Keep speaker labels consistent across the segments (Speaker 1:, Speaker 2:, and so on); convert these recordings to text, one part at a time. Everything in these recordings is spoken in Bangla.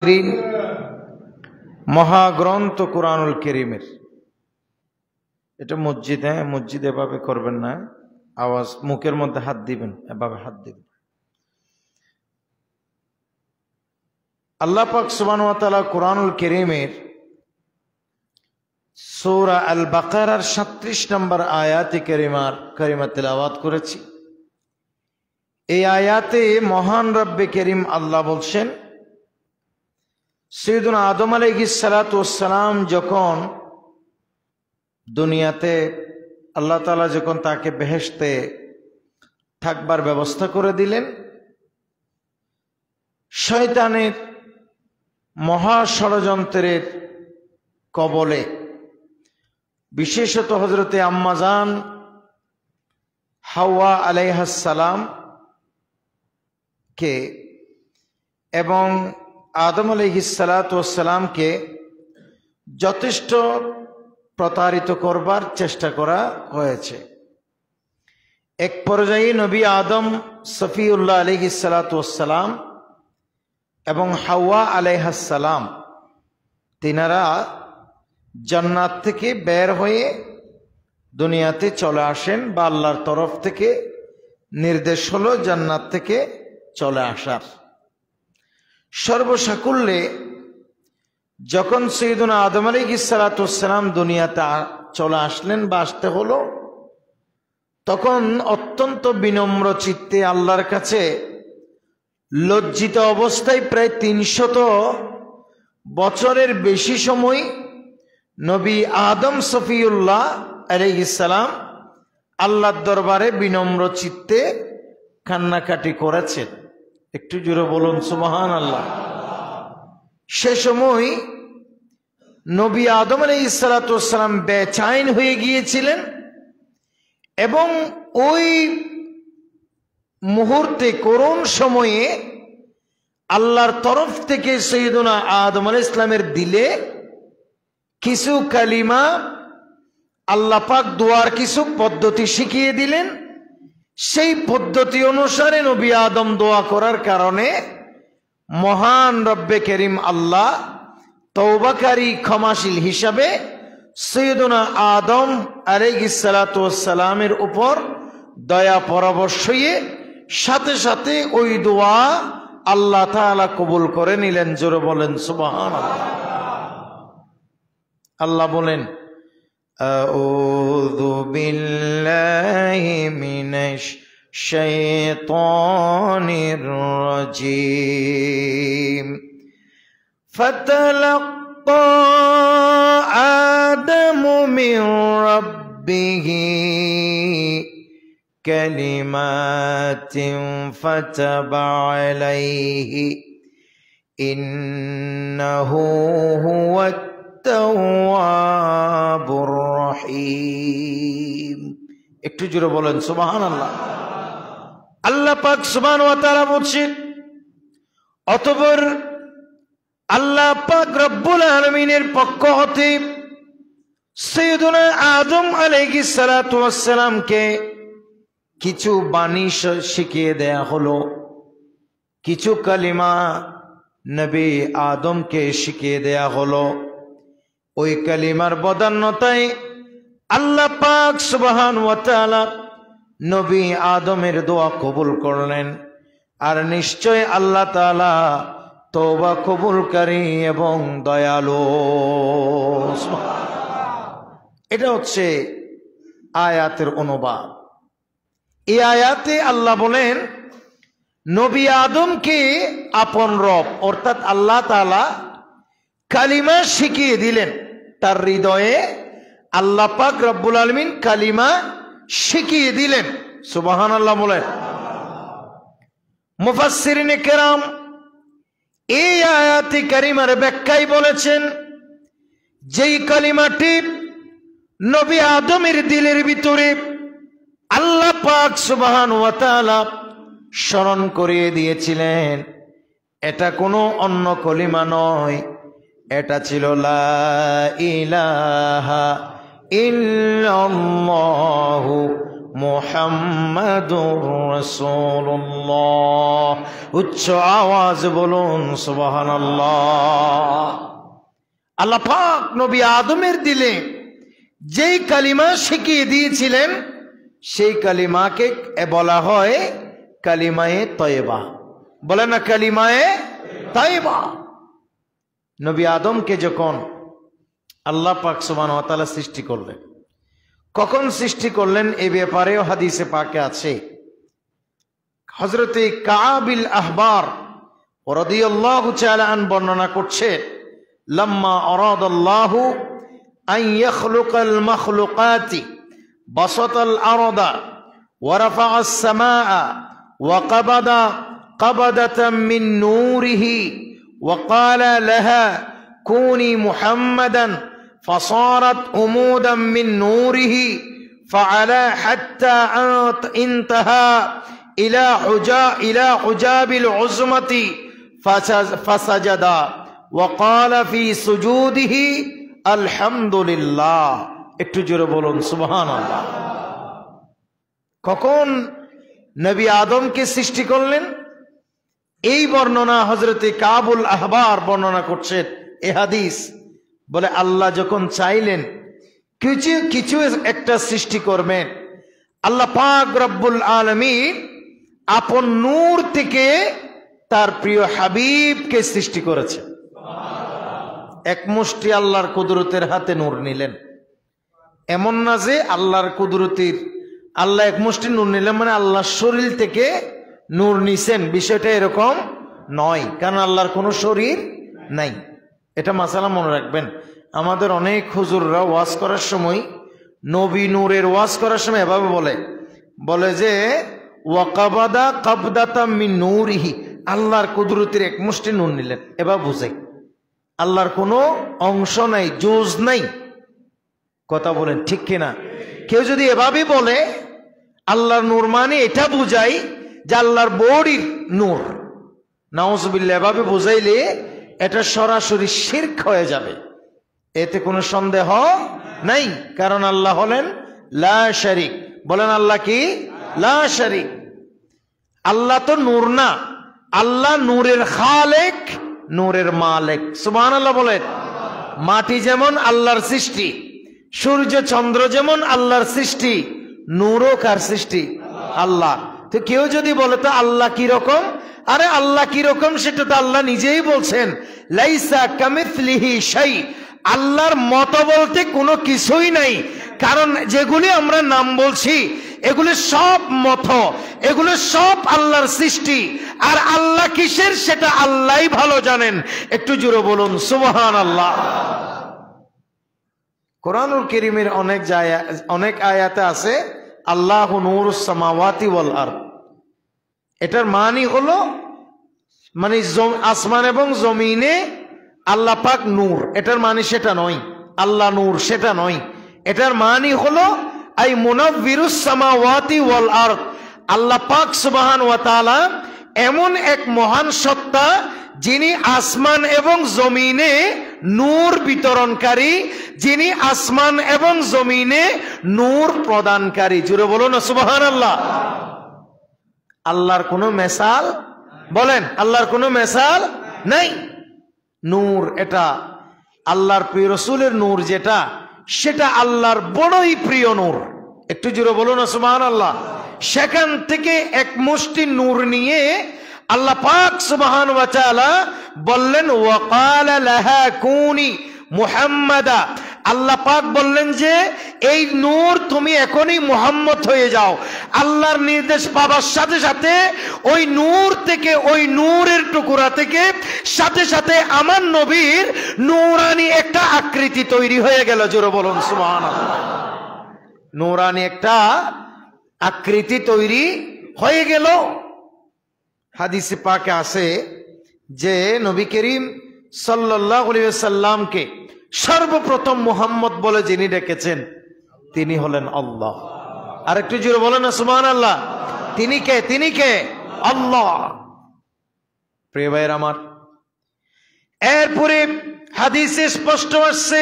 Speaker 1: করিম মহাগ্রন্থ কুরআনুল কারীমের এটা মসজিদে মসজিদে এভাবে করবেন না, আওয়াজ মুখের মধ্যে হাত দিবেন, এভাবে হাত দিবেন। আল্লাহ পাক সুবহানাহু ওয়া তাআলা কুরআনুল কারীমের সূরা আল বাকারার 37 নম্বর আয়াতে কারিমা তেলাওয়াত করেছি। এই আয়াতে মহান রব্বে কারীম আল্লাহ বলছেন, সাইয়্যিদুনা আদম আলাইহিস সালাতু ওয়াস সালাম যখন দুনিয়াতে আল্লাহ তাআলা যখন তাকে বেহেশতে থাকবার ব্যবস্থা করে দিলেন, শয়তানের মহা ষড়যন্ত্রের কবলে বিশেষত হযরতে আম্মা জান হাওয়া আলাইহাস সালাম কে এবং আদম আলাইহিস সালাতু ওয়াস সালামকে যথেষ্ট প্রতারিত করবার চেষ্টা করা হয়েছে। এক পর্যায়ে নবী আদম সফিউল্লাহ আলাইহিস সালাতু ওয়াস সালাম এবং হাওয়া আলাইহাস সালাম তিনারা জান্নাত থেকে বের হয়ে দুনিয়াতে চলে আসেন, বা আল্লাহর তরফ থেকে নির্দেশ হলো জান্নাত থেকে চলে আসার। সর্বসাকুল্যে যখন সাইয়্যিদুনা আদম আলাইহিস সালাতু ওয়াস সালাম দুনিয়াতে চলে আসলেন বা আসতে হলো, তখন অত্যন্ত বিনম্র চিত্তে আল্লাহর কাছে লজ্জিত অবস্থায় প্রায় 300 বছরের বেশি সময় নবী আদম সফিউল্লাহ আলাইহিস সালাম আল্লাহর দরবারে বিনম্র চিত্তে কান্নাকাটি করেছেন। একটু জোরে বলুন সুবহানাল্লাহ। সে সময় নবী আদম আলাইহিস সালাতু ওয়াস সালাম বেচैन হয়ে গিয়েছিলেন এবং ওই মুহূর্তে করুণ সময়ে আল্লাহর তরফ থেকে সাইয়্যিদুনা আদম আলাইহিস সালামের দিলে কিছু কালিমা আল্লাহ পাক দোয়ার কিছু পদ্ধতি শিখিয়ে দিলেন। সেই পদ্ধতি অনুসারে নবী আদম দোয়া করার কারণে মহান রব্বে কারীম আল্লাহ তওবাকারী ক্ষমাশীল হিসাবে সাইয়্যিদুনা আদম আলাইহিস সালাতু ওয়াস সালামের উপর দয়া পরবশ হয়ে সাথে সাথে ওই দোয়া আল্লাহ তাআলা কবুল করে নিলেন। জোরে বলেন সুবহানাল্লাহ। আল্লাহ বলেন, আউযু বিল্লাহি মিনাশ শাইতানির রাজীম। ফাতালাক্কা আদামু মির রাব্বিহি কালিমাতিন ফাতাবা আলাইহি ইন্নাহু হুয়াত তাওয়াবুর রহিম। একটু জোরে বলেন সুবহানাল্লাহ। আল্লাহ পাক সুবহানাহু ওয়া তাআলা বলছেন, অতঃপর আল্লাহ পাক রব্বুল আলামিনের পক্ষ হতে সাইয়্যিদুনা আদম আলাইহিস সালাতু ওয়াস সালামকে কিছু বাণী শিখিয়ে দেয়া হলো, কিছু কালিমা নবী আদমকে শিখিয়ে দেয়া হলো। ওই কালিমার বদান্যতায় আল্লাহ পাক সুবহানাহু ওয়া তাআলা নবী আদমের দোয়া কবুল করলেন। আর নিশ্চয় আল্লাহ তাআলা তওবা কবুলকারী এবং দয়ালু। এটা হচ্ছে আয়াতের অনুবাদ। এই আয়াতে আল্লাহ বলেন, নবী আদমকে আপন রব অর্থাৎ আল্লাহ তাআলা কালিমা শিখিয়ে দিলেন। তার হৃদয়ে আল্লাহ পাক রব্বুল আলামিন কালিমা শিখিয়ে দিলেন। সুবহানাল্লাহ বলেন। মুফাসসিরিনে কেরাম এই আয়াতে কারিমার ব্যাখ্যায় বলেছেন, যেই কালিমাটি নবী আদমের দিলের ভিতরে আল্লাহ পাক সুবহানাহু ওয়া তাআলা স্মরণ করিয়ে দিয়েছিলেন, এটা কোনো অন্য কলিমা নয়, এটা ছিল লা ইলাহা ইল্লাল্লাহু মুহাম্মাদুর রাসূলুল্লাহ। উচ্চ আওয়াজ বলুন সুবহানাল্লাহ। আল্লাহ পাক নবী আদমের দিলে যেই কালিমা শিখিয়ে দিয়েছিলেন সেই কালিমাকে বলা হয় কালিমায়ে তয়বা। বলে না কালিমায়ে তয়বা। নবী আদমকে যখন আল্লাহ পাক সুবহানাহু ওয়া তাআলা সৃষ্টি করলেন, কখন সৃষ্টি করলেন এ ব্যাপারেও হাদিসে পাকে আছে। হযরতে কাবিল আহবার রাদিয়াল্লাহু তাআলা আন বর্ণনা করছেন, লাম্মা আরাদাল্লাহু আন ইয়াখলুকাল মাখলুকাতি বাসাতাল আরদা ওয়া রাফাআস সামাআ ওয়া কাবাদা কাবাদাতাম মিন নূরিহি ওয়া ক্বালা লাহা কুনি মুহাম্মাদান فصارت عمودا من نوره فعلى حتى انتهى إلى حجاب العظمة فسجد وقال في سجوده الحمد لله। একটু জোরে বলুন সুবহানাল্লাহ। কখন নবী আদমকে সৃষ্টি করলেন এই বর্ণনা হযরতে কাবুল আহবার বর্ণনা করছেন। এ হাদিস বলে আল্লাহ যখন চাইলেন কিছু একটা সৃষ্টি করবেন, আল্লাহ পাক রব্বুল আলামিন আপন নূর থেকে তার প্রিয় হাবিবকে সৃষ্টি করেছেন। এক মুষ্টি আল্লাহর কুদরতের হাতে নূর নিলেন। এমন না যে আল্লাহর কুদরতির আল্লাহ এক মুষ্টি নূর নিলেন মানে আল্লাহর শরীর থেকে নূর নিছেন, বিষয়টা এরকম নয়, কারণ আল্লাহর কোনো শরীর নাই। এটা মাসালা মনে রাখবেন। আমাদের অনেক হুজুররা ওয়াজ করার সময় নবী নূরের ওয়াজ করার সময় এভাবে বলে যে ওয়াকাবাদা কাবদাতাম মিন নূরিহি, আল্লাহর কুদরতের এক মুষ্টি নূর নিলেন, এবার বুঝাই আল্লাহর কোনো অংশ নাই, জুজ নাই। কথা বলেন ঠিক কিনা? কেউ যদি এভাবে বলে আল্লাহর নূর মানে এটা বুঝাই যে আল্লাহর বডির নূর, নাউজুবিল্লাহ, এভাবে বুঝাইলে এটা সরাসরি শিরক হয়ে যাবে, এতে কোনো সন্দেহ নাই। কারণ আল্লাহ হলেন লা শারিক। বলেন আল্লাহ কি? লা শারিক। আল্লাহ তো নূর না, আল্লাহ নূরের খালেক, নূরের মালিক। সুবহানাল্লাহ বলেন। মাটি যেমন আল্লাহর সৃষ্টি, সূর্য চন্দ্র যেমন আল্লাহর সৃষ্টি, নূরও কার সৃষ্টি? আল্লাহ। তো কেউ যদি বলে তো আল্লাহ কি রকম, আরে আল্লাহ কি রকম সেটা তো আল্লাহ নিজেই বলছেন, লাইসা কামিথলিহি শাই, আল্লাহর মতো বলতে কোনো কিছুই নাই। কারণ যেগুলি আমরা নাম বলছি এগুলি সব মত, এগুলো সব আল্লাহর সৃষ্টি। আর আল্লাহ কিসের সেটা আল্লাহই ভালো জানেন। একটু জোরে বলুন সুবহানাল্লাহ। কোরআনুল কারীমের অনেক আয়াতে আছে আল্লাহু নূরুস সামাওয়াতি ওয়াল আরদ। এটার মানে হলো মানে আসমান এবং জমিনে আল্লাহ পাক নূর, এটার মানে সেটা নয়। আল্লাহ নূর সেটা নয়। এটার মানে হলো আই মুনাব্বিরুস সামাওয়াতি ওয়াল আরদ, আল্লাহ পাক সুবহানাহু ওয়া তাআলা এমন এক মহান সত্তা যিনি আসমান এবং জমিনে নূর বিতরণকারী, যিনি আসমান এবং জমিনে নূর প্রদানকারী। জুড়ে বলুন না সুবহানাল্লাহ। আল্লাহর কোনো মেসাল, বলেন আল্লাহর কোনো মেসাল নাই। নূর এটা আল্লাহর প্রিয় রাসূলের নূর, যেটা সেটা আল্লাহর বড়ই প্রিয় নূর। একটু জোরে বলুন না সুবহানাল্লাহ। সেখান থেকে এক মুষ্টি নূর নিয়ে আল্লাহ পাক সুবহানাহু ওয়া তাআলা বললেন ওয়া ক্বালা লাহা কুনি মুহাম্মাদা, আল্লাহ পাক বললেন যে এই নূর তুমি এখনই মুহাম্মদ হয়ে যাও। আল্লাহর নির্দেশ পাবার সাথে সাথে ওই নূর থেকে, ওই নূরের টুকরা থেকে সাথে সাথে আমার নবীর নূরানি একটা আকৃতি তৈরি হয়ে গেল। জোরে বলুন সুবহানাল্লাহ। নূরানি একটা আকৃতি তৈরি হয়ে গেল। হাদিসে পাকে আছে যে নবী করিম সাল্লাল্লাহু আলাইহি ওয়াসাল্লামকে সর্বপ্রথম মুহাম্মদ বলে যিনি ডেকেছেন তিনি হলেন আল্লাহ। আর একটু জোরে বলেন না সুবহানাল্লাহ। তিনি কে? তিনি কে? আল্লাহ। প্রিয় ভাইয়ের আমার, এরপরে হাদিসে স্পষ্ট আসছে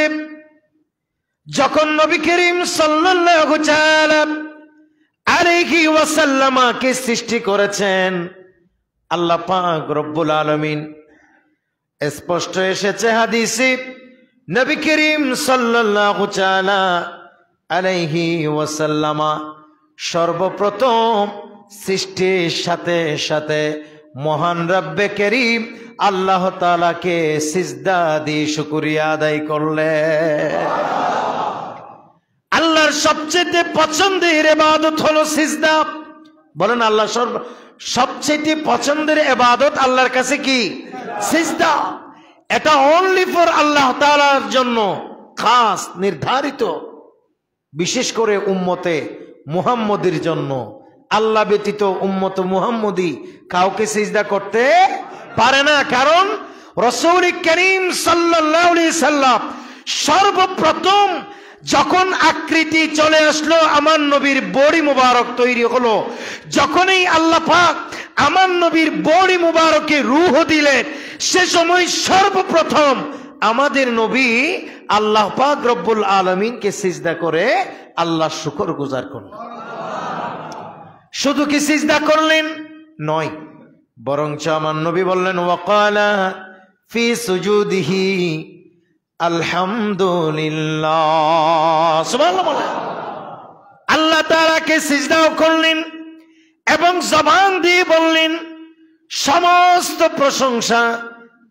Speaker 1: যখন নবী করিম সাল্লাল্লাহু আলাইহি ওয়াসাল্লামকে সৃষ্টি করেছেন আল্লাহ পাক রব্বুল আলামিন। স্পষ্ট এসেছে হাদিসে, নবী করিম সাল্লাল্লাহু তাআলা আলাইহি ওয়াসাল্লামা সর্বপ্রথম সৃষ্টির সাথে সাথে মহান রব্বে করিম আল্লাহ তাআলাকে সিজদা দিয়ে শুকরিয়া আদায় করলেন। আল্লাহর সবচেয়ে পছন্দের ইবাদত হলো সিজদা। বলেন আল্লাহ সবচেয়ে পছন্দের ইবাদত আল্লাহর কাছে কি? সিজদা। এটা অনলি ফর আল্লাহ তাআলার জন্য খাস নির্ধারিত, বিশেষ করে উম্মতে মুহাম্মদের জন্য। আল্লাহ ব্যতীত উম্মত মুহাম্মদি কাউকে সিজদা করতে পারে না। কারণ রাসূল করিম সাল্লাল্লাহু আলাইহি সাল্লাম সর্বপ্রথম যখন আকৃতি চলে আসলো, আমার নবীর বডি মুবারক তৈরি হলো, যখনই আল্লাহ পাক আমার নবীর বডি মুবারকে রূহ দিলেন, সে সময় সর্বপ্রথম আমাদের নবী আল্লাহ পাক রব্বুল আলামিনকে সিজদা করে আল্লাহর শুকর গুজার করলেন। শুধু কি সিজদা করলেন নয়, বরঞ্চ আমার নবী বললেন ওয়াকালা ফি সুজুদিহি আলহামদুলিল্লাহ। সুবহানাল্লাহ বলেন। আল্লাহ তাআলাকে সিজদাও করলেন এবং জবান দিয়ে বললেন সমস্ত প্রশংসা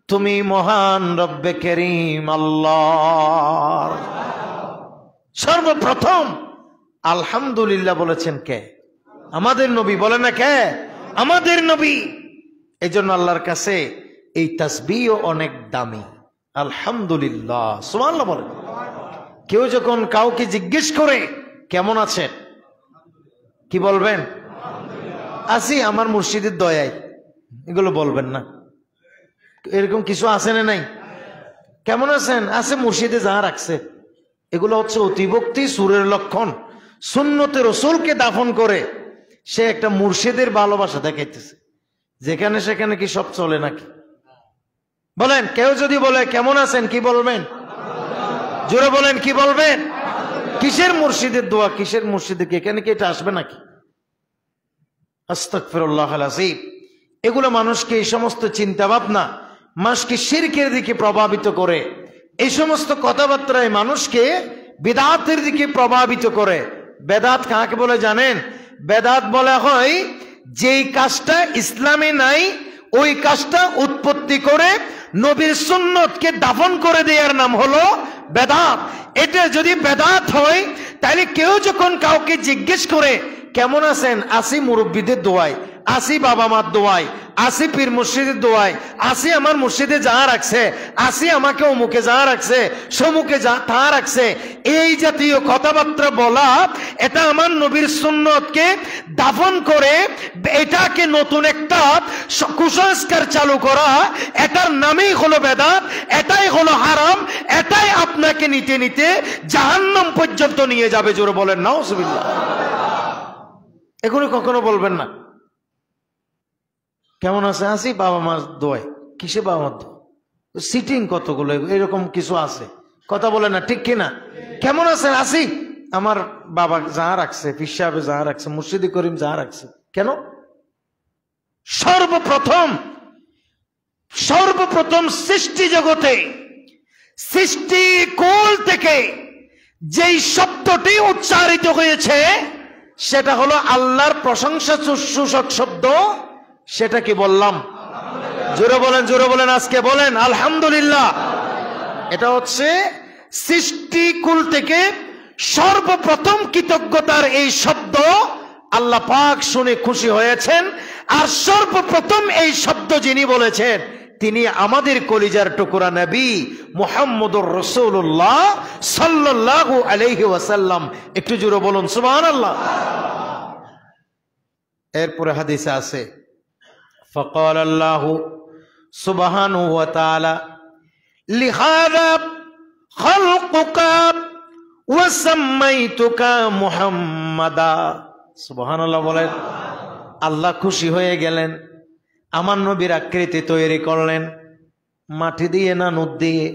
Speaker 1: তুমি মহান রব্বে করিম আল্লাহ। সর্বপ্রথম আলহামদুলিল্লাহ বলেছেন কে? আমাদের নবী। বলে না কে? আমাদের নবী। এই জন্য আল্লাহর কাছে এই তাসবিহও অনেক দামি। আলহামদুলিল্লাহ। সুবহানাল্লাহ বলেন। কেউ যখন কাউকে জিজ্ঞেস করে কেমন আছেন, কি বলবেন? আছি আমার মুর্শিদের দয়ায়। এগুলো বলবেন না। এরকম কিছু আছে না নাই? কেমন আছেন? আছে মুর্শিদে যা রাখছে। এগুলো হচ্ছে অতিভক্তি, সুরের লক্ষণ। সুন্নতে রসুলকে দাফন করে সে একটা মুর্শিদের ভালোবাসা দেখাইতেছে। যেখানে সেখানে কি সব চলে নাকি? বলেন, কেউ যদি বলে কেমন আছেন, কি বলবেন? জোরে বলেন, কি বলবেন? কিসের মুর্শিদের দোয়া, কিসের মুর্শিদের? এখানে কি এটা আসবে নাকি? আস্তাগফিরুল্লাহল আযীম। এগুলো মানুষকে, এই সমস্ত চিন্তা ভাবনা মানুষকে শিরকের দিকে প্রভাবিত করে। এই সমস্ত কথাবার্তায় মানুষকে বিদআতের দিকে প্রভাবিত করে। বেদাত কাকে বলে জানেন? বেদাত বলা হয় যেই কাজটা ইসলামে নাই, ওই কাজটা উৎপত্তি করে নবীর সুন্নতকে দাফন করে দেওয়ার নাম হলো বেদাত। এটা যদি বেদাত হয়, তাহলে কেউ যখন কাউকে জিজ্ঞেস করে কেমন আছেন, আসি মুরব্বীদের দোয়ায়, আসি বাবা মার দোয়ায়, আসি পীর মুর্শিদের দোয়ায়, আসি আমার মুর্শিদে যা রাখছে, আসি আমাকে অমুকে যা রাখছে, সমুকে যা তা রাখছে, এই জাতীয় কথাবার্তা বলা, এটা আমার নবীর সুন্নতকে দাফন করে এটাকে নতুন একটা কুসংস্কার চালু করা, এটার নামেই হলো বেদাত, এটাই হলো হারাম, এটাই আপনাকে নিতে নিতে জাহান্নাম পর্যন্ত নিয়ে যাবে। জোরে বলেন নাউজুবিল্লাহ। এগুলো কখনো বলবেন না। কেমন আছে? আসি বাবা মার দোয়ায়। কিসে বাবা মার দোয়া? সিটিং কতগুলো এরকম কিছু আছে, কথা বলে না, ঠিক কিনা? কেমন আছেন? আসি আমার বাবা যা রাখছে, পীর সাহেব যা রাখছে, মুর্শিদি করিম যা রাখছে। কেন? সর্বপ্রথম সৃষ্টি জগতে, সৃষ্টি কোল থেকে যেই শব্দটি উচ্চারিত হয়েছে সেটা হলো আল্লাহর প্রশংসা সূচক শব্দ। সেটা কি বললাম? জোরে বলেন, জোরে বলেন, আজকে বলেন আলহামদুলিল্লাহ। এটা হচ্ছে সৃষ্টিকুল থেকে সর্বপ্রথম কৃতজ্ঞতার এই শব্দ আল্লাহ পাক শুনে খুশি হয়েছেন। আর সর্বপ্রথম এই শব্দ যিনি বলেছেন তিনি আমাদের কলিজার টুকরা নবী মুহাম্মদুর রাসূলুল্লাহ সাল্লাল্লাহু আলাইহি ওয়াসাল্লাম। একটু জোরে বলুন সুবহানাল্লাহ। এরপরে হাদিসে আছে فقال الله سبحانه وتعالى لهذا خلقك وسميتك محمدا। সুবহানাল্লাহ বলেন। আল্লাহ খুশি হয়ে গেলেন, আমার নবীর আকৃতি তৈরি করলেন মাটি দিয়ে না নূর দিয়ে?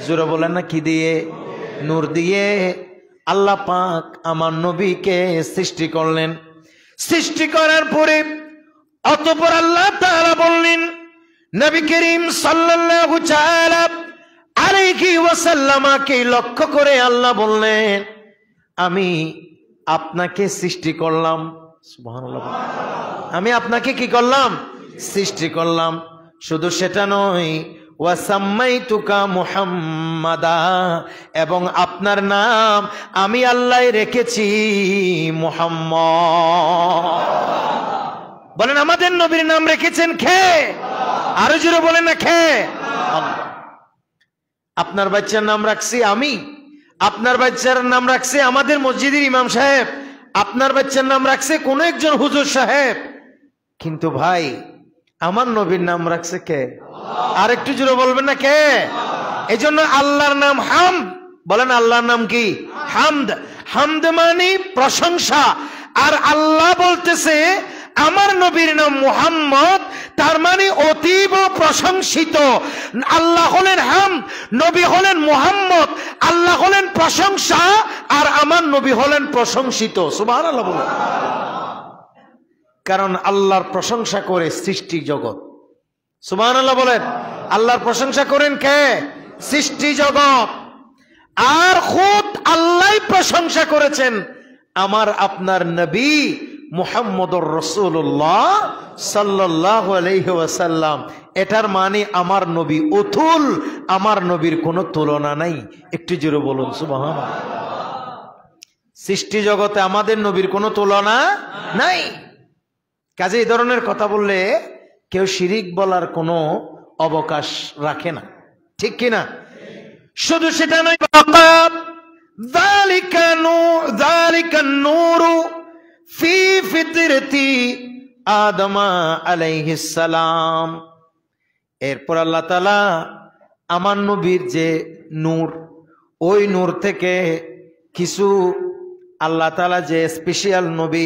Speaker 1: জোরে বলেন না, কি দিয়ে? নূর দিয়ে। আল্লাহ পাক আমার নবীকে সৃষ্টি করলেন। সৃষ্টি করার পরে অতঃপর আল্লাহ তাআলা বললেন, নবী করিম সাল্লাল্লাহু তাআলা আলাইহি ওয়াসাল্লামকে লক্ষ্য করে আল্লাহ বললেন, আমি আপনাকে সৃষ্টি করলাম। সুবহানাল্লাহ। আমি আপনাকে কি করলাম? সৃষ্টি করলাম। শুধু সেটা নয়, ওয়াসাম্মাইতুকা মুহাম্মাদা, এবং আপনার নাম আমি আল্লাহ রেখেছি মুহাম্মদ। বলেন আমাদের নবীর নাম রেখেছেন কে? আরো জোরে বলেন না কে? আল্লাহ। আপনার বাচ্চার নাম রাখছি আমি, আপনার বাচ্চার নাম রাখছে আমাদের মসজিদের ইমাম সাহেব, আপনার বাচ্চার নাম রাখছে কোন একজন হুজুর সাহেব, কিন্তু ভাই আমার নবীর নাম রাখছে কে? আর একটু জোরে বলবেন না কে? এই জন্য আল্লাহর নাম হামদ। বলেন আল্লাহর নাম কি? হামদ। হামদ মানে প্রশংসা। আর আল্লাহ বলতেছে আমার নবীর নাম মুহাম্মদ, তার মানে অতীব প্রশংসিত। আল্লাহ হলেন হামদ, নবী হলেন মুহাম্মদ, আল্লাহ হলেন প্রশংসা, আর আমার নবী হলেন প্রশংসিত। সুবহানাল্লাহ বলেন। কারণ আল্লাহর প্রশংসা করে সৃষ্টি জগৎ। সুবহানাল্লাহ বলেন। আল্লাহর প্রশংসা করেন কে? সৃষ্টি জগৎ। আর খুদ আল্লাহ প্রশংসা করেছেন আমার আপনার নবী মুহাম্মদুর রাসূলুল্লাহ সাল্লাল্লাহু আলাইহি ওয়াসাল্লাম। এটার মানে আমার নবী অতুল, আমার নবীর কোনো তুলনা নাই। একটু জোরে বলুন সুবহানাল্লাহ। সৃষ্টি জগতে আমাদের নবীর কোনো তুলনা নাই। কাজে এই ধরনের কথা বললে কেউ শিরিক বলার কোনো অবকাশ রাখে না, ঠিক কিনা? শুধু সেটা নয়, যালিকা নূরু ফি ফিতরতি আদম আলাইহিস সালাম। এরপর আল্লাহ তাআলা আমার নবীর যে নূর, ওই নূর থেকে কিছু আল্লাহ তাআলা যে স্পেশাল নবী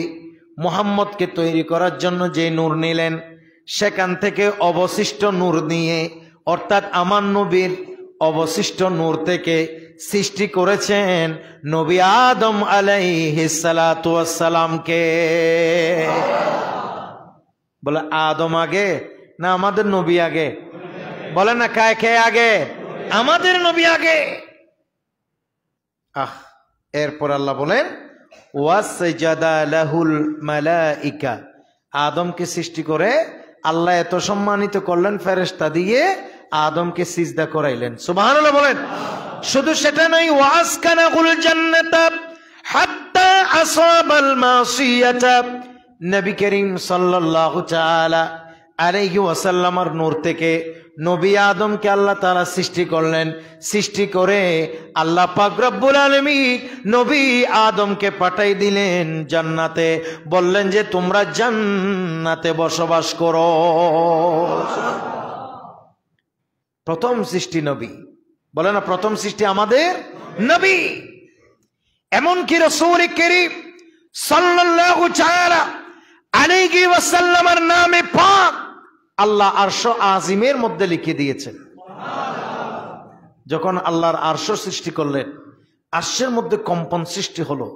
Speaker 1: মুহাম্মদকে তৈরি করার জন্য যে নূর নিলেন, সেখান থেকে অবশিষ্ট নূর নিয়ে, অর্থাৎ আমার নবীর অবশিষ্ট নূর থেকে সৃষ্টি করেছেন নবী আদম আলাইহিস সালাতু ওয়াস সালামকে। বলে আদম আগে না আমাদের নবী আগে? বলে না কে আগে? আমাদের নবী আগে। এরপর আল্লাহ বলেন ওয়াসজাদা লাহুল মালাইকা। আদমকে সৃষ্টি করে আল্লাহ এত সম্মানিত করলেন, ফেরেশতা দিয়ে আদমকে সিজদা করাইলেন। সুবহানাল্লাহ বলেন। শুধু সেটা নয়, ওয়াসকানাহুল জান্নাতা হাত্তা আসাবাল মাসিয়াতা। নবী করিম সাল্লাল্লাহু তাআলা আলাইহি ওয়াসাল্লামের নূর থেকে নবী আদমকে আল্লাহ তাআলা সৃষ্টি করলেন। সৃষ্টি করে আল্লাহ পাক রব্বুল আলামিন নবী আদমকে পাঠাই দিলেন জান্নাতে, বললেন যে তোমরা জান্নাতে বসবাস করো। প্রথম সৃষ্টি নবী। বলে না প্রথম সৃষ্টি আমাদের নবী। এমনকি রাসূল করিম সাল্লাল্লাহু তাআলা আলাইহি ওয়াসাল্লামের নামে পাক আল্লাহ আরশ আজিমের মধ্যে লিখে দিয়েছেন। যখন আল্লাহর আরশ সৃষ্টি করলেন, আরশের মধ্যে কম্পন সৃষ্টি হলো,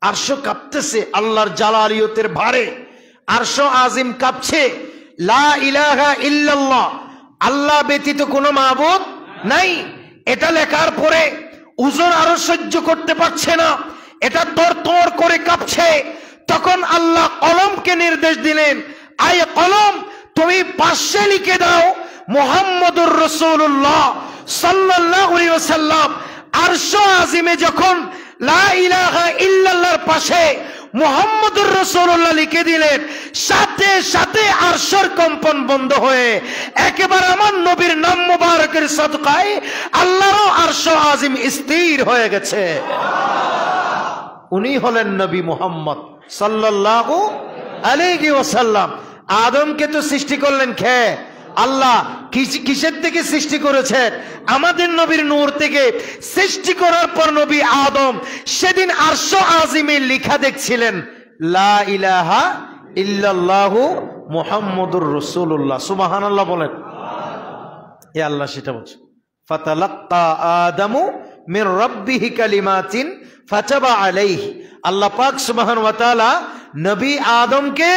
Speaker 1: আরশ কাঁপতেছে আল্লাহর জালালিয়তের ভারে, আরশ আজিম কাঁপছে। লা ইলাহা ইল্লাল্লাহ, আল্লাহ ব্যতীত কোনো মাবুদ নাই। এটা লেখার পরে ওজন আরো সহ্য করতে পারছে না, এটা তরতর করে কাঁপছে। তখন আল্লাহ কলমকে নির্দেশ দিলেন, আয় কলম তুমি পাশে লিখে দাও মুহাম্মদুর রাসূলুল্লাহ সাল্লাল্লাহু আলাইহি ওয়াসাল্লাম। আরশ আজিমে যখন লা ইলাহা ইল্লাল্লাহর পাশে মুহাম্মদুর রাসূলুল্লাহ লিখে দিলেন, সাথে সাথে আরশের কম্পন বন্ধ হয়ে একেবারে আমার নবীর নাম মুবারকের সদকায় আল্লাহর আরশ আজিম স্থির হয়ে গেছে। উনি হলেন নবী মুহাম্মদ সাল্লাল্লাহু আলাইহি ওয়াসাল্লাম। আদমকে তো সৃষ্টি করলেন কে? আল্লাহ। কিসের থেকে সৃষ্টি করেছেন? আমাদের নবীর নূর থেকে। সৃষ্টি করার পর নবী আদম সেদিন আরশ আজিমে লেখা দেখছিলেন লা ইলাহা ইল্লাল্লাহু মুহাম্মাদুর রাসূলুল্লাহ। সুবহানাল্লাহ বলেন। এ আল্লাহ সেটা বলছে, ফাতালাক্কা আদামু মির রাব্বিহি কালিমাতিন ফাতাবা আলাইহি। আল্লাহ পাক সুবহানাহু ওয়া তাআলা নবী আদমকে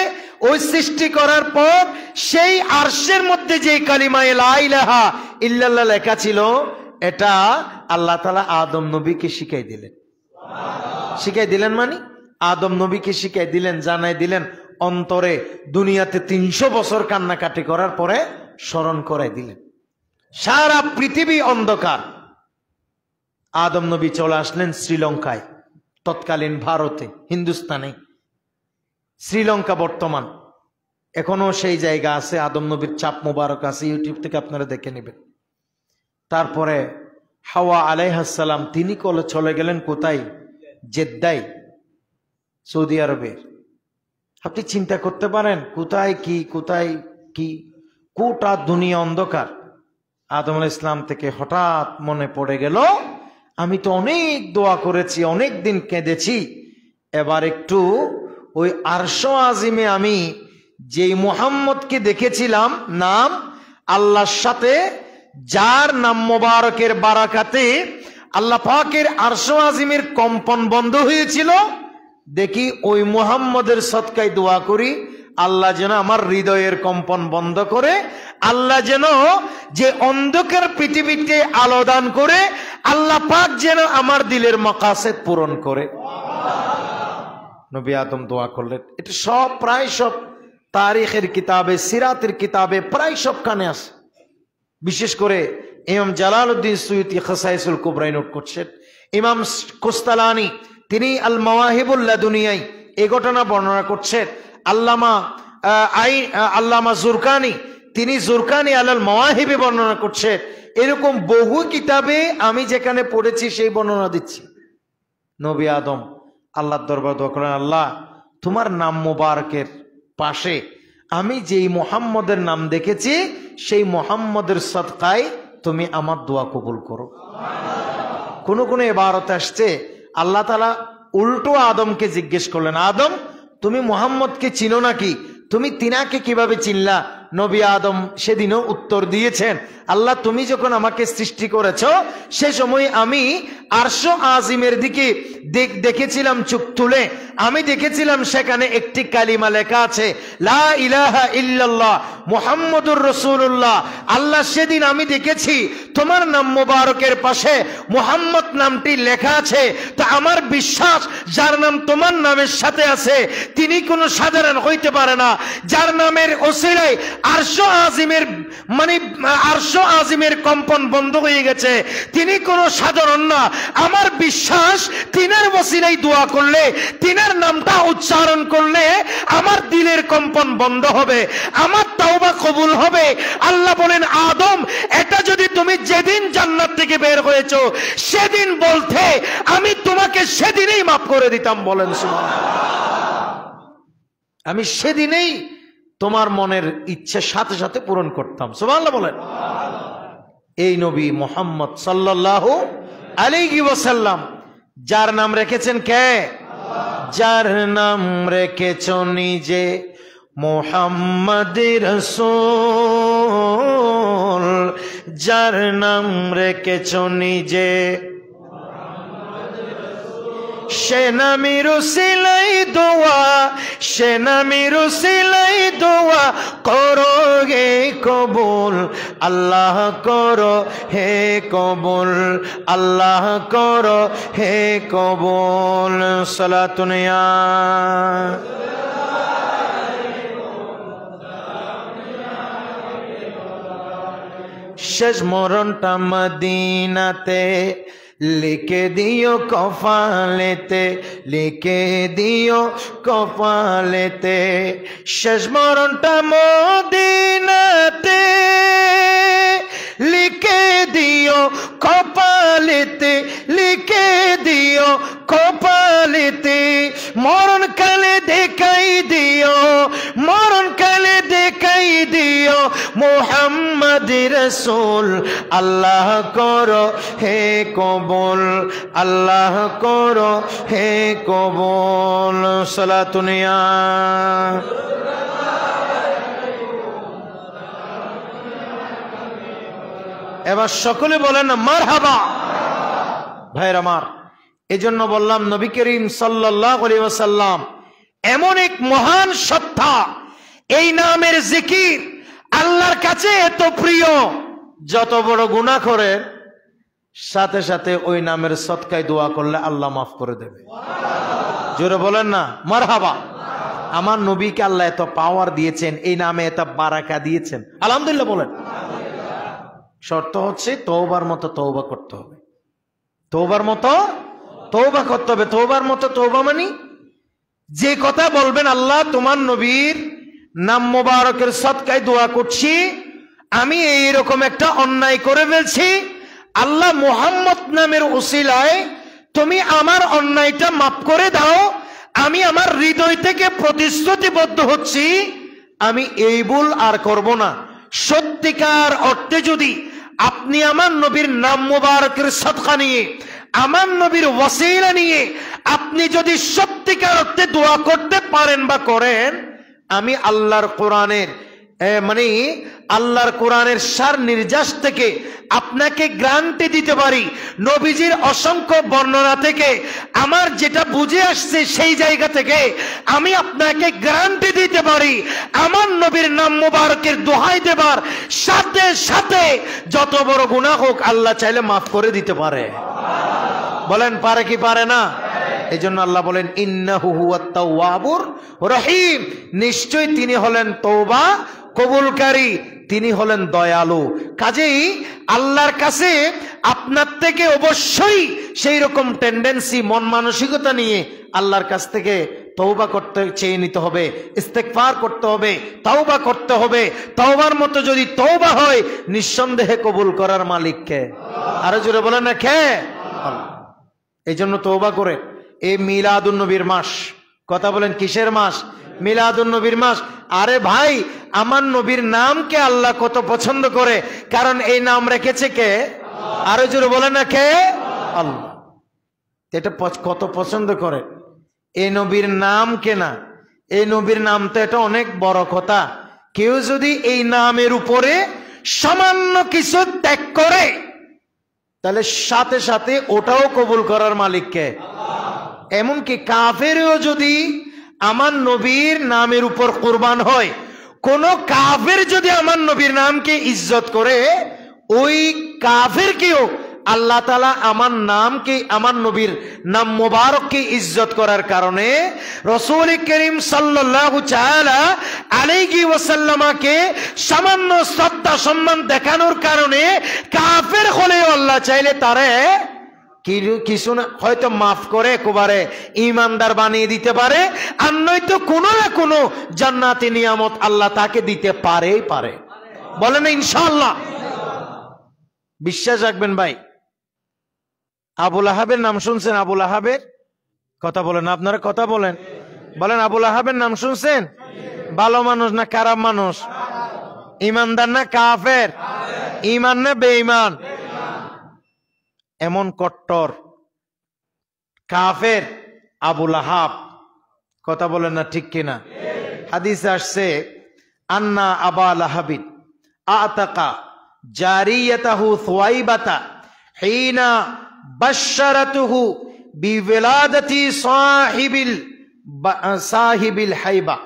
Speaker 1: ওই সৃষ্টি করার পর সেই আরশের মধ্যে যে কালিমা লা ইলাহা ইল্লাল্লাহ লেখা ছিল, এটা আল্লাহ তাআলা আদম নবীকে শিখাই দিলেন। শিখাই দিলেন মানে আদম নবীকে শিখাই দিলেন, জানাই দিলেন, অন্তরে দুনিয়াতে 300 বছর কান্নাকাটি করার পরে স্মরণ করাই দিলেন। সারা পৃথিবী অন্ধকার। আদম নবী চলে আসলেন শ্রীলঙ্কায়, তৎকালীন ভারতে, হিন্দুস্তানে। শ্রীলঙ্কা বর্তমান এখনো সেই জায়গা আছে, আদম নবীর চাপ মোবারক আছে, ইউটিউব থেকে আপনারা দেখে নেবেন। তারপরে হাওয়া আলাইহিস সালাম তিনি চলে গেলেন কোথায়? জেদ্দায়, সৌদি আরবের। আপনি চিন্তা করতে পারেন কোথায় কি গোটা দুনিয়া অন্ধকার। আদম আলাইহিস সালাম থেকে হঠাৎ মনে পড়ে গেল, আমি তো অনেক দোয়া করেছি, অনেক দিন কেঁদেছি, এবার একটু ওই আরশ আজিমে আমি যেই মুহাম্মদকে দেখেছিলাম নাম, আল্লাহর সাথে যার নাম মোবারকের বারাকাতে আল্লাহ পাকের আরশ আজিমের কম্পন বন্ধ হয়েছিল, দেখি ওই মুহাম্মদের সদকায় দোয়া করি, আল্লাহ যেন আমার হৃদয়ের কম্পন বন্ধ করে, আল্লাহ যেন যে অন্ধকার পৃথিবীতে আলো দান করে, আল্লাহ পাক যেন আমার দিলের মাকাসেদ পূরণ করে। নবী আদম দোয়া করলেন। এটা সব প্রায় সব তারিখের কিতাবে, সিরাতের কিতাবে প্রায় সব কানে আসে। বিশেষ করে ইমাম জালালউদ্দিন সুয়ুতি খাসাইসুল কুবরায় নোট করছেন। ইমাম কোস্তালানি তিনি আল মাওয়াহিবুল লাদুনিয়ায় এই ঘটনা বর্ণনা করছেন। আল্লামা জুরকানি তিনি জুরকানি আলাল মাওয়াহিবে বর্ণনা করছেন। এরকম বহু কিতাবে আমি যেখানে পড়েছি সেই বর্ণনা দিচ্ছি। নবী আদম আল্লাহর দরবার দোয়া করেন, আল্লাহ তোমার নাম মোবারকের পাশে আমি যেই মুহাম্মদের নাম দেখেছি সেই মুহাম্মদের সদকায় তুমি আমার দোয়া কবুল করো। কোন কোন ইবারতে আসছে আল্লাহ তাআলা উল্টো আদমকে জিজ্ঞেস করলেন, আদম তুমি মুহাম্মদকে চিনো নাকি? তুমি তিনাকে কিভাবে চিনলা? নবী আদম সেদিনও উত্তর দিয়েছেন, আল্লাহ তুমি যখন আমাকে সৃষ্টি করেছো সে সময় আমি আরশ আজিমের দিকে দেখেছিলাম চোখ তুলে, আমি দেখেছিলাম সেখানে একটি কালিমা লেখা আছে, লা ইলাহা ইল্লাল্লাহ মুহাম্মাদুর রাসূলুল্লাহ। আল্লাহ সেদিন আমি দেখেছি তোমার নাম মোবারকের পাশে মুহাম্মদ নামটি লেখা আছে, তা আমার বিশ্বাস যার নাম তোমার নামের সাথে আছে তিনি কোনো সাধারণ হইতে পারে না। যার নামের ওসিলায় আরশ আজিমের কম্পন বন্ধ হয়ে গেছে, তিনি কোনো সাধারণ না। আমার বিশ্বাস তিনার ওসিলায় দোয়া করলে, তিনার নামটা উচ্চারণ করলে আমার দিলের কম্পন বন্ধ হবে, আমার তাওবা কবুল হবে। আল্লাহ বলেন, আদম এটা যদি তুমি যেদিন জান্নাত থেকে বের হয়েছো সেদিন বলতে আমি তোমাকে সেদিনেই মাফ করে দিতাম। বলেন সুবহানাল্লাহ। আমি সেদিনেই তোমার মনের ইচ্ছে সাথে সাথে পূরণ করতাম। সুবহানাল্লাহ বলেন। এই নবী মুহাম্মদ সাল্লাল্লাহু আলাইহি ওয়াসাল্লাম যার নাম রেখেছেন কে? যার নাম রেখেছ নিজে মুহাম্মদ রাসূল, যার নাম রেখেছ নিজে সে নামের উসিলাই দোয়া, সে নামের উসিলাই দোয়া করো হে কবুল, আল্লাহ করো হে কবুল, আল্লাহ করো হে কবুল। সালাতুন ইয়া শেষ মরণটা মদিনাতে লিখে দিও কপালেতে, লিখে দিও কপালেতে, শেষ মরণটা মদিনাতে লিখে দিও কপালেতে, লিখে দিও কপালেতে, মরণকালে দেখাই দিও, মরণকালে দেখাই দিও মুহাম্মদ রাসূল, আল্লাহ করো হে কবুল, আল্লাহ করো হে কবুল। সালাতুন ইয়া এবার সকলে বলেন মারহাবা। ভাইরা আমার, এজন্য বললাম নবী করিম সাল্লাল্লাহু আলাইহি ওয়াসাল্লাম এমন এক মহান সত্তা, এই নামের জিকির আল্লাহর কাছে এত প্রিয়, যত বড় গুনাহ করে সাথে সাথে ওই নামের সদকায় দোয়া করলে আল্লাহ মাফ করে দেবে। জোরে বলেন না মারহাবা। আমার নবীকে আল্লাহ এত পাওয়ার দিয়েছেন, এই নামে এত বারাকা দিয়েছেন, আলহামদুলিল্লাহ বলেন। শর্ত হচ্ছে তওবার মতো তওবা করতে হবে, তওবার মতো তওবা করতে হবে। তওবার মতো তওবা মানে যে কথা বলবেন, আল্লাহ তোমার নবীর নাম মোবারকের সদকায় দোয়া করছি, আমি এইরকম একটা অন্যায় করে ফেলছি, আল্লাহ মুহাম্মদ নামের উসিলায় তুমি আমার অন্যায়টা মাফ করে দাও। আমি আমার হৃদয় থেকে প্রতিশ্রুতিবদ্ধ হচ্ছি আমি এই ভুল আর করব না। সত্যিকার অর্থে যদি আপনি আমার নবীর নাম মুবারকের সদকা নিয়ে, আমার নবীর ওয়াসিলা নিয়ে আপনি যদি সত্যিকার অর্থে দোয়া করতে পারেন বা করেন, আমি আল্লাহর কোরআনের মানে আল্লাহর কোরআনের সার নির্যাস থেকে আপনাকে গ্যারান্টি দিতে পারি, নবীজির অসংখ্য বর্ণনা থেকে আমার যেটা বুঝে আসছে সেই জায়গা থেকে আমি আপনাকে গ্যারান্টি দিতে পারি, আমার নবীর নাম মুবারকের দোহাই দেবার সাথে সাথে যত বড় গুনাহ হোক আল্লাহ চাইলে মাফ করে দিতে পারে। বলেন পারে কি পারে না? এই জন্য আল্লাহ বলেন ইন্নাহু হুয়াত তাওয়াবুর রহিম, নিশ্চয় তিনি হলেন তওবা কবুলকারী, তিনি হলেন দয়ালু। কাজেই আল্লাহর কাছে আপনার থেকে অবশ্যই সেই রকম টেন্ডেন্সি, মন মানসিকতা নিয়ে আল্লাহর কাছ থেকে তওবা করতে চেয়ে নিতে হবে, ইস্তেগফার করতে হবে, তওবা করতে হবে। তওবার মতো যদি তওবা হয় নিঃসন্দেহে কবুল করার মালিক কে? আরো জোরে বলেন না কে? এই জন্য তওবা করে এই মিলাদুন নবীর মাস, কথা বলেন কিসের মাস? মিলাদুন নবীর মাস। আরে ভাই, আমার নবীর নামকে আল্লাহ কত পছন্দ করে, কারণ এই নাম রেখেছে কে? আরো জোরে বলেন না কে? আল্লাহ। এটা কত পছন্দ করে এই নবীর নাম কে না? এই নবীর নাম তো এটা অনেক বড় কথা। কেউ যদি এই নামের উপরে সামান্য কিছু ত্যাগ করে তাহলে সাথে সাথে ওটাও কবুল করার মালিক কে? এমনকি কাফেরও যদি আমার নবীর নামের উপর কুরবান হয়, কোন কাফের যদি আমার নবীর নামকে ইজ্জত করে, ওই কাফেরকেও আল্লাহ তাআলা আমার নামকে, আমার নবীর নাম মুবারককে ইজ্জত করার কারণে রাসূল করিম সাল্লাল্লাহু তাআলা আলাইহি ওয়াসাল্লামকে সামান্য শ্রদ্ধা সম্মান দেখানোর কারণে কাফের হলেও আল্লাহ চাইলে তারে কিছু না হয়তো মাফ করে একেবারে ঈমানদার বানিয়ে দিতে পারে, আর নয়তো কোনো না কোনো জান্নাতি নিয়ামত আল্লাহ তাকে দিতে পারেই পারে। বলেন ইনশাআল্লাহ। বিশ্বাস রাখবেন ভাই। আবুল আহাবের নাম শুনছেন? আবুল আহাবের কথা বলেন, আপনারা কথা বলেন, বলেন আবুল আহাবের নাম শুনছেন? ভালো মানুষ না খারাপ মানুষ? ঈমানদার না কাফের? ঈমান না বেঈমান? এমন কট্টর কাফের আবুল আহাব, কথা বলেন না ঠিক কিনা? হাদিসে আসছে আন্না আবা লাহাবিন আতাকা জারিয়াতাহু সুয়াইবাতা হিনা বাশশারাতুহু বিওয়ালাদাতি সাহিবিল হাইবা।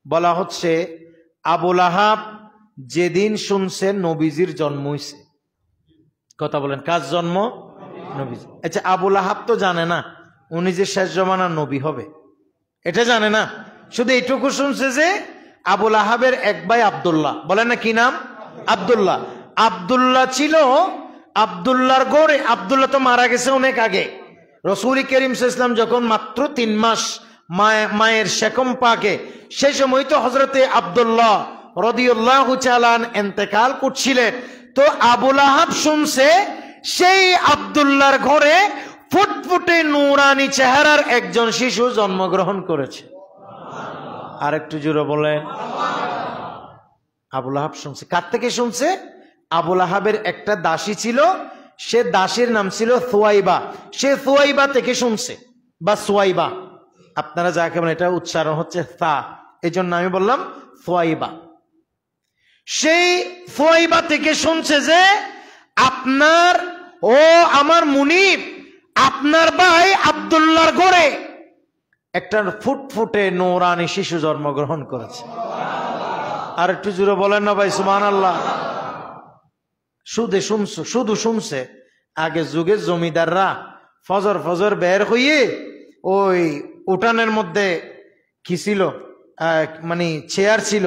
Speaker 1: বলা হচ্ছে আবুল আহাব যেদিন শুনছেন নবীজির জন্ম হইছে, কথা বলেন কার জন্ম? নবীজি। আচ্ছা, আবুল আহাব তো জানে না উনি যে শেষ জমানার নবী হবে, এটা জানে না। শুধু এইটুকু শুনছে যে আবুল আহাবের এক ভাই আব্দুল্লাহ, বলেন না কি নাম? আব্দুল্লাহ। আব্দুল্লাহ ছিল, আব্দুল্লাহর গড়ে, আব্দুল্লাহ তো মারা গেছে অনেক আগে। রাসূল করিম সাল্লাল্লাহু আলাইহি ওয়াসাল্লাম যখন মাত্র 3 মাস মায়ের শেকম পাকে, সেই সময় তো হযরতে আব্দুল্লাহ রাদিয়াল্লাহু তাআলা ইন্তেকাল করছিলেন। তো আবুল আহাব শুনছে সেই আব্দুল্লাহর ঘরে ফুটফুটে নূরানি চেহারার একজন শিশু জন্মগ্রহণ করেছে। আর একটু জোরে বলেন। আবুল আহাব শুনছে। কার থেকে শুনছে? আবুল আহাবের একটা দাসী ছিল, সে দাসীর নাম ছিল সুয়াইবা, সে সুয়াইবা থেকে শুনছে, বা সুয়াইবা, আপনারা যাকে বলেন এটা উচ্চারণ হচ্ছে সা, এই জন্য আমি বললাম সুয়াইবা। সেই সুয়াইবা থেকে শুনছে যে আপনার ও আমার মুনিব, আপনার ভাই আব্দুল্লাহর ঘরে একটা ফুটফুটে নূরানি শিশু জন্মগ্রহণ করেছে। আর একটু জোরে বলেন না ভাই সুবহানাল্লাহ। শুধু শুনছে। আগে যুগে জমিদাররা ফজর ফজর বের হইয়ে ওই উঠানের মধ্যে কি ছিল, মানে চেয়ার ছিল,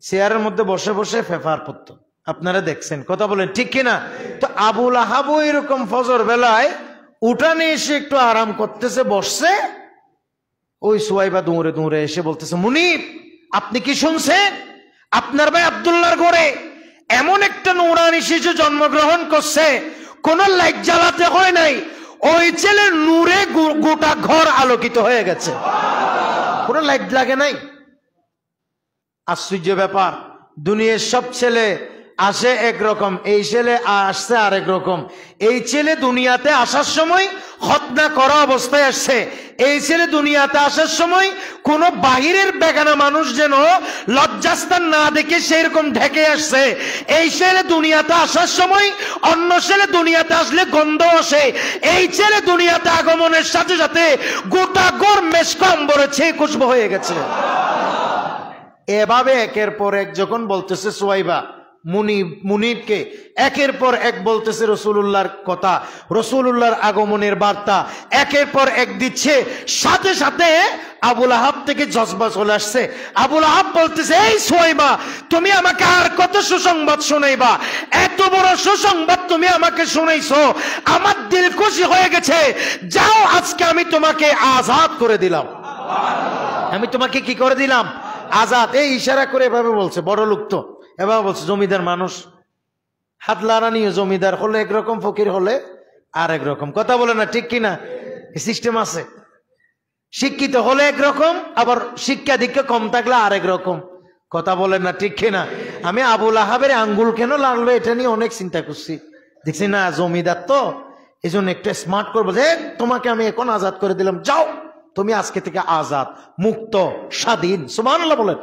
Speaker 1: চেয়ারের মধ্যে বসে বসে পেপার পড়তো। আপনারা দেখছেন, কথা বলেন ঠিক কিনা? তো আবুল আহাবও এরকম ফজর বেলায় উঠানে এসে একটু আরাম করতেছে, বসছে। ওই সুয়াইবা দৌড়ে দৌড়ে এসে বলতেছে, মুনিব আপনি কি শুনছেন? আপনার ভাই আব্দুল্লাহর ঘরে এমন একটা নূরানি শিশু জন্মগ্রহণ করছে, কোন লাইট জ্বালাতে হয় নাই, ওই ছেলের নূরে গোটা ঘর আলোকিত হয়ে গেছে, কোনো লাইট লাগে নাই। আশ্চর্য ব্যাপার, দুনিয়ার সব ছেলে আসে একরকম, এই ছেলে আসছে আরেক রকম। এই ছেলে দুনিয়াতে আসার সময় খতনা করা অবস্থায় আসছে, এই ছেলে দুনিয়াতে আসার সময় কোন বাহিরের বেগানা মানুষ যেন লজ্জাস্থান না দেখে সেরকম ঢেকে আসছে। এই ছেলে দুনিয়াতে আসার সময় অন্য ছেলে দুনিয়াতে আসলে গন্ধ আসে, এই ছেলে দুনিয়াতে আগমনের সাথে সাথে গোটা ঘর মেশক আম্বরে ছেয়ে খুশবু হয়ে গেছে। এভাবে একের পর এক যখন বলতেছে সুয়াইবা মুনিবকে, একের পর এক বলতেছে রসুলুল্লাহর কথা, রসুলুল্লাহর আগমনের বার্তা একের পর এক দিচ্ছে। সাথে সাথে আবুল আহাব থেকে জজবা চলে আসছে। আবুল আহাব বলতেছে, এই সুয়াইবা তুমি আমাকে আর কত সুসংবাদ শোনাইবা? এত বড় সুসংবাদ তুমি আমাকে শোনাইছো, আমার দিল খুশি হয়ে গেছে। যাও, আজকে আমি তোমাকে আজাদ করে দিলাম। আমি তোমাকে কি করে দিলাম? আজাদ। এই ইশারা করে এভাবে বলছে, বড় লোক তো এভাবে বলছে। জমিদার মানুষ হাত লাড়ানিও, জমিদার হলে একরকম, ফকির হলে আর একরকম, কথা বলে না ঠিক কিনা? সিস্টেম আছে। শিক্ষিত হলে একরকম, আবার শিক্ষা দীক্ষা কম থাকলে আরেক রকম, কথা বলেন না ঠিক কিনা? আমি আবুল আহাবের আঙ্গুল কেন লাগলো এটা নিয়ে অনেক চিন্তা করছি। দেখছি না জমিদার তো, এই জন্য একটু স্মার্ট করবো যে তোমাকে আমি এখন আজাদ করে দিলাম, যাও তুমি আজকে থেকে আজাদ, মুক্ত, স্বাধীন। সুবহানাল্লাহ বলেন।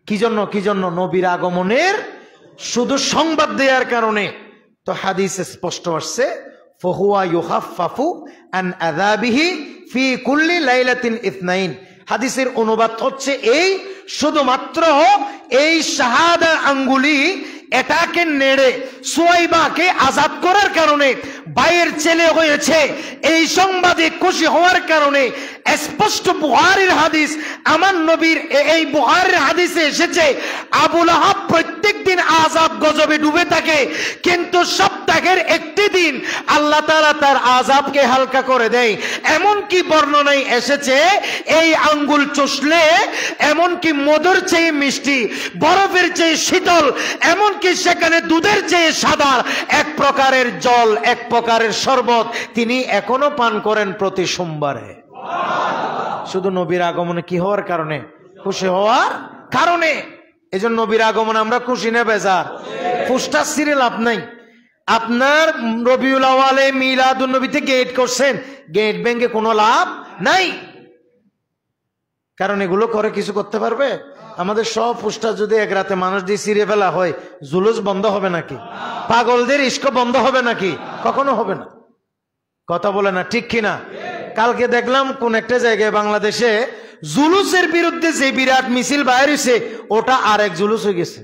Speaker 1: কি জন্য? নবীর আগমনের শুধু সংবাদ দেওয়ার কারণে। তো হাদিসে স্পষ্ট আসছে, ফাহুয়া ইউখাফফাফু আন আযাবিহি ফি কুল্লি লাইলাতিন ইথনাইন। হাদিসের অনুবাদ হচ্ছে এই, শুধুমাত্র এই শাহাদা আঙ্গুলি এটাকে নেড়ে সুয়াইবাকে আজাদ করার কারণে ভাইয়ের ছেলে হয়েছে, এই সংবাদে খুশি হওয়ার কারণে। স্পষ্ট বুখারীর হাদিস, আমার নবীর এই বুখারীর হাদিসে এসেছে, আবুল আহাব প্রত্যেক দিন আযাব গজবে ডুবে থাকে, কিন্তু সপ্তাহের একটি দিন আল্লাহ তাআলা তার আযাবকে হালকা করে দেয়। এমনকি বর্ণনায় এসেছে, এই আঙ্গুল চুষলে এমনকি মধুর চেয়ে মিষ্টি, বরফের চেয়ে শীতল, এমনকি সেখানে দুধের চেয়ে সাদা এক প্রকারের জল, এক প্রকারের শরবত তিনি এখনো পান করেন প্রতি সোমবারে। শুধু নবীর আগমনে কি হওয়ার কারণে? খুশি হওয়ার কারণে। এজন্য নবীর আগমনে আমরা খুশি না বেজার? ফুসটা সিরিয়াল লাভ নাই। আপনার রবিউল আওয়ালে মিলাদুন নবীতে গেট করছেন, গেট ভেঙে কোনো লাভ নাই, কারণ এগুলো করে কিছু করতে পারবে? আমাদের সব ফুসটা যদি এক রাতে মানুষ দিয়ে ছিঁড়ে ফেলা হয়, জুলুস বন্ধ হবে নাকি? পাগলদের ইস্ক বন্ধ হবে নাকি? কখনো হবে না, কথা বলে না ঠিক কিনা? কালকে দেখলাম কোন একটা জায়গায় বাংলাদেশে জুলুসের বিরুদ্ধে যে বিরাট মিছিল বাইর হয়েছে, ওটা আরেক জুলুস হয়ে গেছে,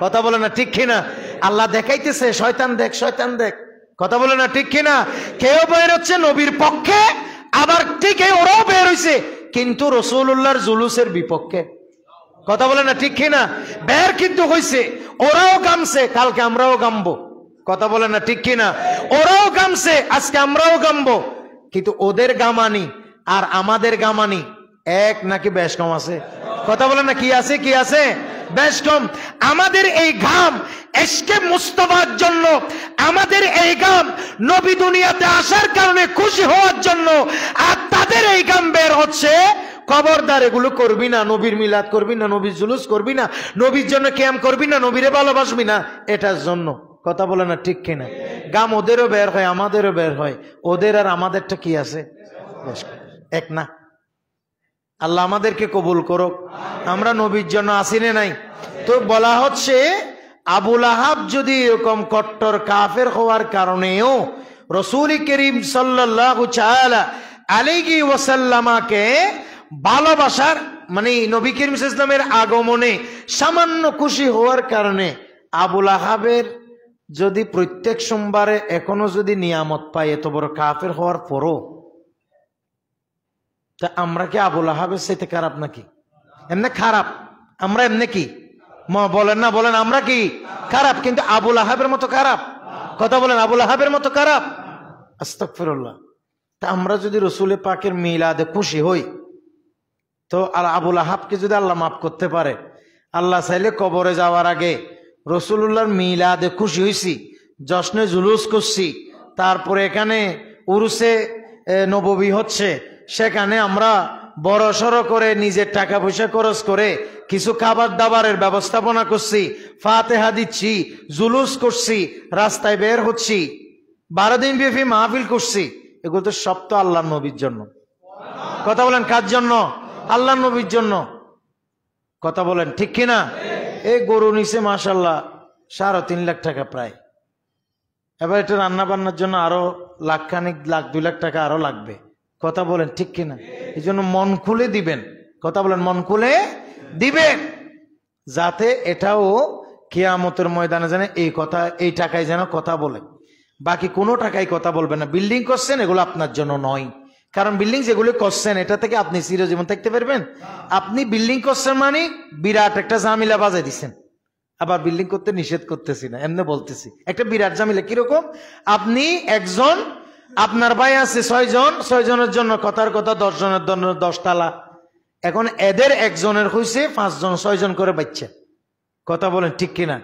Speaker 1: কথা বলে না ঠিক কিনা? আল্লাহ দেখাইতেছে শয়তান দেখ, শয়তান দেখ, কথা বলে না ঠিক কিনা? কেউ বের হচ্ছে নবীর পক্ষে, আবার ঠিক ওরাও বের হয়েছে কিন্তু রাসূলুল্লাহর জুলুসের বিপক্ষে, কথা বলে না ঠিক কিনা? বের কিন্তু হয়েছে, ওরাও গামছে, কালকে আমরাও গামবো, কথা বলে না ঠিক কিনা? ওরাও গামছে, আজকে আমরাও গামবো, কিন্তু ওদের গামানি আর আমাদের গামানি এক নাকি বেশ কম আছে? কথা বলে না কি আছে? কি আছে? বেশ কম। আমাদের এই ঘাম এশকে মুস্তাফার জন্য, আমাদের এই ঘাম নবী দুনিয়াতে আসার কারণে খুশি হওয়ার জন্য, আর তাদের এই ঘাম বের হচ্ছে খবরদার এগুলো করবি না, নবীর মিলাদ করবি না, নবীর জুলুস করবি না, নবীর জন্য কিয়াম করবি না, নবীরে ভালোবাসবি না, এটার জন্য, কথা বলে না ঠিক কিনা? গাম ওদেরও বের হয়, আমাদেরও বের হয়, ওদের আর আমাদেরটা কি আছে? এক না। আল্লাহ আমাদেরকে কবুল করুক। আমরা নবীর জন্য আসিনে নাই। তো বলা হচ্ছে আবুল আহাব যদি এরকম কট্টর কাফের হওয়ার কারণেও রাসূল করিম সাল্লাল্লাহু তাআলা আলাইহি ওয়াসাল্লামকে ভালোবাসার মানে নবী করিম সাল্লাল্লাহু আলাইহি ওয়াসাল্লামের আগমনে সামান্য খুশি হওয়ার কারণে আবুল আহাবের যদি প্রত্যেক সোমবারে এখনো যদি নিয়ামত পায় এত বড় কাফের হওয়ার পরও, তা আমরা কি আবুল আহাবের চাইতে খারাপ নাকি? এমনি খারাপ আমরা, এমনি কি বলেন না, বলেন আমরা কি খারাপ? কিন্তু আবুল আহাবের মতো খারাপ? কথা বলেন, আবুল আহাবের মতো খারাপ? আস্তাগফিরুল্লাহ। তা আমরা যদি রসুল পাকের মিলাদে খুশি হই, তো আবুল আহাবকে যদি আল্লাহ মাফ করতে পারে, আল্লাহ চাইলে কবরে যাওয়ার আগে রসুল্লাহর মিলাদে খুশি হয়েছি, জশ্নে জুলুস করছি, তারপরে এখানে উরুসে নববী হচ্ছে, সেখানে আমরা বড় সড়ো করে নিজের টাকা পয়সা খরচ করে কিছু খাবার দাবারের ব্যবস্থাপনা করছি, ফাতেহা দিচ্ছি, জুলুস করছি, রাস্তায় বের হচ্ছি, 12 দিন ব্যাপী মাহফিল করছি, এগুলো তো সব তো আল্লাহ নবীর জন্য। কথা বলেন, কার জন্য? আল্লাহ নবীর জন্য। কথা বলেন ঠিক কিনা? এই গরু নিচে মাশাল্লাহ 3.5 লাখ টাকা প্রায়। এবার এটা রান্না বান্নার জন্য আরো লাখখানিক, 1-2 লাখ টাকা আরো লাগবে। কথা বলেন ঠিক কিনা? এই জন্য মন খুলে দিবেন। কথা বলেন, মন খুলে দিবেন, যাতে এটাও কিয়ামতের ময়দানে যেন এই কথা, এই টাকায় যেন কথা বলে, বাকি কোনো টাকায় কথা বলবে না। বিল্ডিং করছেন, এগুলো আপনার জন্য নয়, কারণ বিল্ডিং যেগুলো করছেন এটা থেকে আপনি চিরজীবন থাকতে পারবেন? আপনি বিল্ডিং করছেন মানে বিরাট একটা ঝামেলা বাজাই দিচ্ছেন। আবার বিল্ডিং করতে নিষেধ করতেছি না, এমনি বলতেছি একটা বিরাট ঝামেলা। কিরকম? আপনি একজন, আপনার ভাই আছে 6 জন, 6 জনের জন্য কথার কথা 10 জনের জন্য 10 তালা। এখন এদের একজনের হয়েছে 5 জন, 6 জন করে বাচ্চা। কথা বলেন ঠিক কিনা?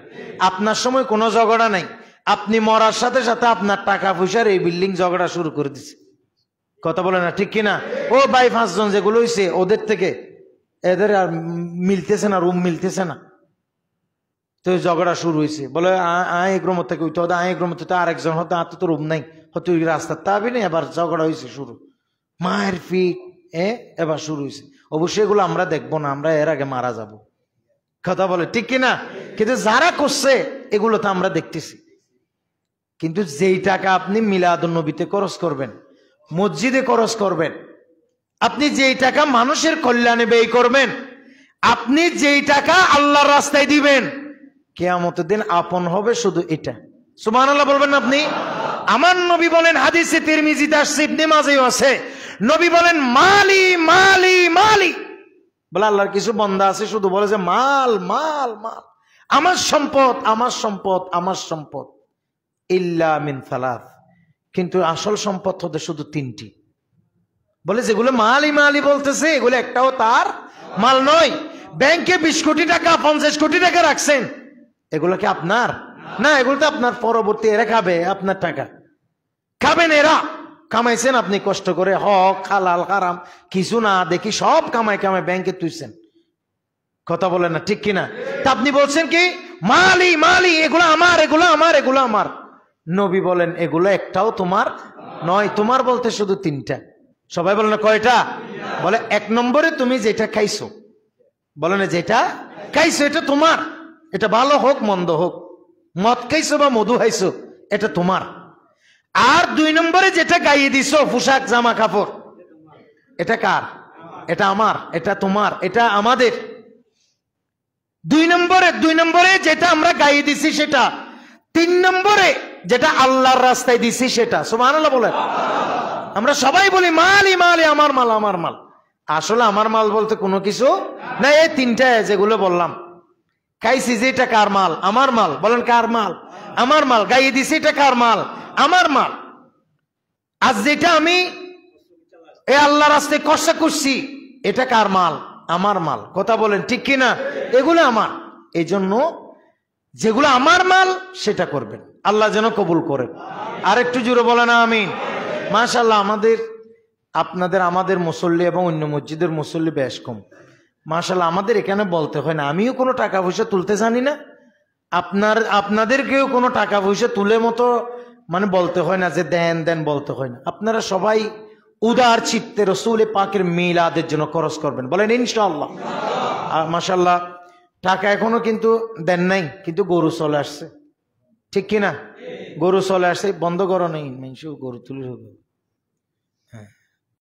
Speaker 1: আপনার সময় কোনো ঝগড়া নাই, আপনি মরার সাথে সাথে আপনার টাকা পয়সার এই বিল্ডিং ঝগড়া শুরু করে দিচ্ছে। কথা বলে না ঠিক কিনা? ও ভাই 5 জন যেগুলো হয়েছে ওদের থেকে এদের আর মিলতেছে না, রুম মিলতেছে না, তো ঝগড়া শুরু হয়েছে। বলে এগ্রম থেকে উঠতে হতো, এগ্রম থেকে আরেকজন হতো, আর তো রুম নাই, হয়তো রাস্তার তাবি নেই, এবার ঝগড়া হয়েছে শুরু, মায়ের ফিট এবার শুরু হয়েছে। অবশ্যই এগুলো আমরা দেখবো না, আমরা এর আগে মারা যাব। কথা বলে ঠিক কিনা? কিন্তু যারা করছে এগুলো তো আমরা দেখতেছি। কিন্তু যেই টাকা আপনি মিলাদুন্নবীতে খরচ করবেন, মসজিদে খরচ করবেন, আপনি যেই টাকা মানুষের কল্যাণে ব্যয় করবেন, আপনি যেই টাকা আল্লাহর রাস্তায় দিবেন, কিয়ামতের দিন আপন হবে শুধু এটা। সুবহানাল্লাহ বলবেন না আপনি? আমার নবী বলেন, হাদিসে তিরমিজিতে আসছে, ইবনে মাজাহও আছে, নবী বলেন মালি মালি মালি। বলে আল্লাহর কিছু বান্দা আছে শুধু বলে যে মাল মাল মাল, আমার সম্পদ আমার সম্পদ আমার সম্পদ, ইল্লা মিন সালাস, কিন্তু আসল সম্পদ হতে শুধু 3টি। বলে যেগুলো মালি মালি বলতেছে এগুলো একটাও তার মাল নয়। ব্যাংকে 20 কোটি টাকা 50 কোটি টাকা রাখছেন, এগুলো কি আপনার? না, এগুলো তো আপনার পরবর্তী, এরা খাবে আপনার টাকা, খাবেন এরা। কামাইছেন আপনি কষ্ট করে, হক হালাল হারাম কিছু না দেখি সব কামাই কামাই ব্যাংকে তুইছেন। কথা বলেন না ঠিক কিনা? তা আপনি বলছেন কি মালি মালি, এগুলো আমার, এগুলো আমার, এগুলো আমার। নবী বলেন এগুলো একটাও তোমার নয়, তোমার বলতে শুধু 3টা। সবাই বলেন কয়টা? বলে 1 নম্বরে তুমি যেটা খাইছো, বলে না যেটা খাইছো এটা তোমার, এটা ভালো হোক মন্দ হোক, মদ খাইছো বা মধু খাইছো এটা তোমার। আর 2 নম্বরে যেটা গাইয়ে দিছো পোশাক জামা কাপড়, এটা কার? এটা আমার, এটা তোমার, এটা আমাদের। 2 নম্বরে যেটা আমরা গাইয়ে দিছি সেটা, 3 নম্বরে যেটা আল্লাহর রাস্তায় দিছি সেটা। সুবহানাল্লাহ বলেন। আমরা সবাই বলি মালি মালি, আমার মাল আমার মাল, আসলে আমার মাল বলতে কোনো কিছু না। এই 3টা যেগুলো বললাম, খাইছি যেটা কার মাল? আমার মাল। বলেন কার মাল? আমার মাল। গাইয়ে দিছি এটা কার মাল? আমার মাল। আজ যেটা আমি এই আল্লাহ রাস্তায় কষ্ট করছি এটা কার মাল? আমার মাল। কথা বলেন ঠিক কিনা? এগুলো আমার। এই জন্য যেগুলো আমার মাল সেটা করবেন, আল্লাহ যেন কবুল করেন। আর একটু জোরে বলেন আমিন। মাশাআল্লাহ আমাদের মুসল্লি এবং অন্য মসজিদের মুসল্লি বেশ কম। মাশাআল্লাহ আমাদের এখানে বলতে হয় না, আমিও কোনো টাকা পয়সা তুলতে জানি না, আপনাদেরকেও কোনো টাকা পয়সা তুলে মতো মানে বলতে হয় না যে দেন দেন, বলতে হয় না। আপনারা সবাই উদার চিত্তে রসুল পাকের মিলাদের জন্য খরচ করবেন, বলেন ইনশাআল্লাহ। মাশাআল্লাহ টাকা এখনো কিন্তু দেন নাই, কিন্তু গরু চলে আসছে, ঠিক কিনা? গরু চলে আসছে, বন্ধ করো নেই, গরু তুলে